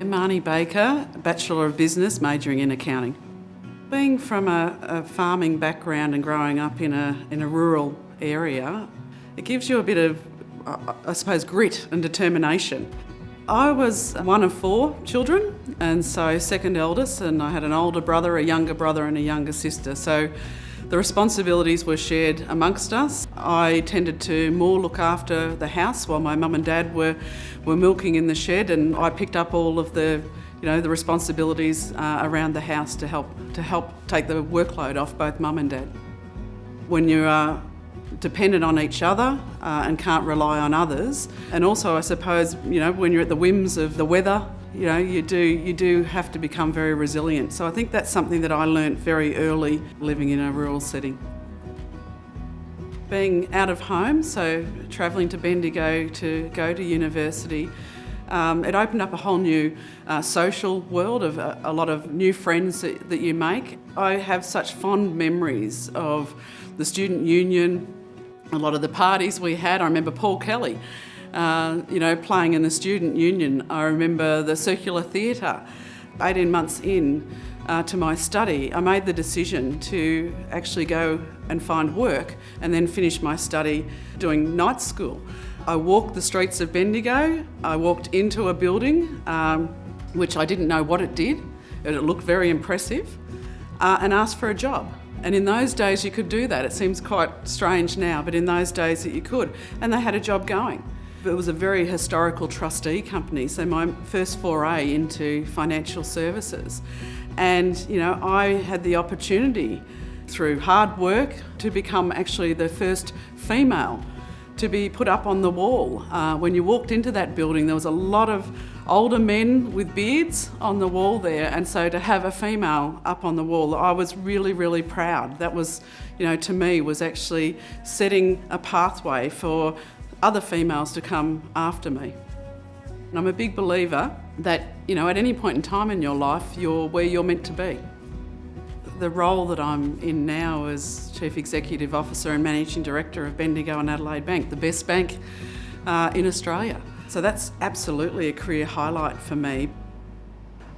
Marnie Baker, Bachelor of Business, majoring in accounting. Being from a farming background and growing up in a rural area, it gives you a bit of, I suppose, grit and determination. I was one of 4 children, and so second eldest, and I had an older brother, a younger sister. So the responsibilities were shared amongst us. I tended to more look after the house while my mum and dad were milking in the shed, and I picked up all of the responsibilities around the house to help take the workload off both mum and dad. When you are dependent on each other and can't rely on others, and also I suppose when you're at the whims of the weather, you do have to become very resilient. So I think that's something that I learnt very early living in a rural setting. Being out of home, so travelling to Bendigo to go to university, it opened up a whole new social world of a lot of new friends that you make. I have such fond memories of the student union, a lot of the parties we had. I remember Paul Kelly, playing in the student union. I remember the circular theatre. 18 months in to my study, I made the decision to actually go and find work and then finish my study doing night school. I walked the streets of Bendigo. I walked into a building, which I didn't know what it did. It looked very impressive, and asked for a job. And in those days you could do that. It seems quite strange now, but in those days that you could. And they had a job going. It was a very historical trustee company, so my first foray into financial services. And, I had the opportunity through hard work to become actually the first female to be put up on the wall. When you walked into that building, there was a lot of older men with beards on the wall there, and so to have a female up on the wall, I was really, really proud. That was, to me, was actually setting a pathway for other females to come after me. And I'm a big believer that, at any point in time in your life, you're where you're meant to be. The role that I'm in now as Chief Executive Officer and Managing Director of Bendigo and Adelaide Bank, the best bank in Australia. So that's absolutely a career highlight for me.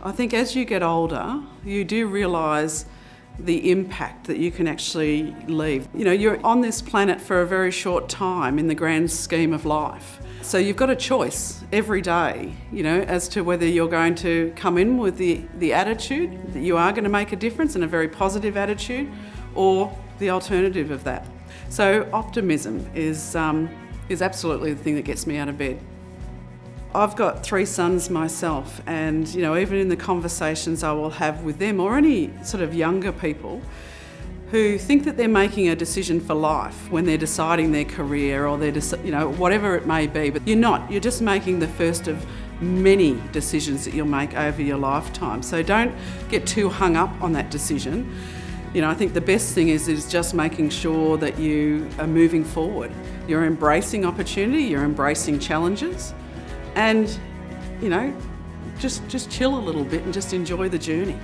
I think as you get older, you do realise the impact that you can actually leave. You're on this planet for a very short time in the grand scheme of life. So you've got a choice every day, as to whether you're going to come in with the attitude that you are going to make a difference and a very positive attitude, or the alternative of that. So optimism is absolutely the thing that gets me out of bed. I've got 3 sons myself, and even in the conversations I will have with them or any sort of younger people who think that they're making a decision for life when they're deciding their career or they're whatever it may be, but you're not. You're just making the first of many decisions that you'll make over your lifetime. So don't get too hung up on that decision. I think the best thing is just making sure that you are moving forward. You're embracing opportunity, you're embracing challenges, and just chill a little bit and just enjoy the journey.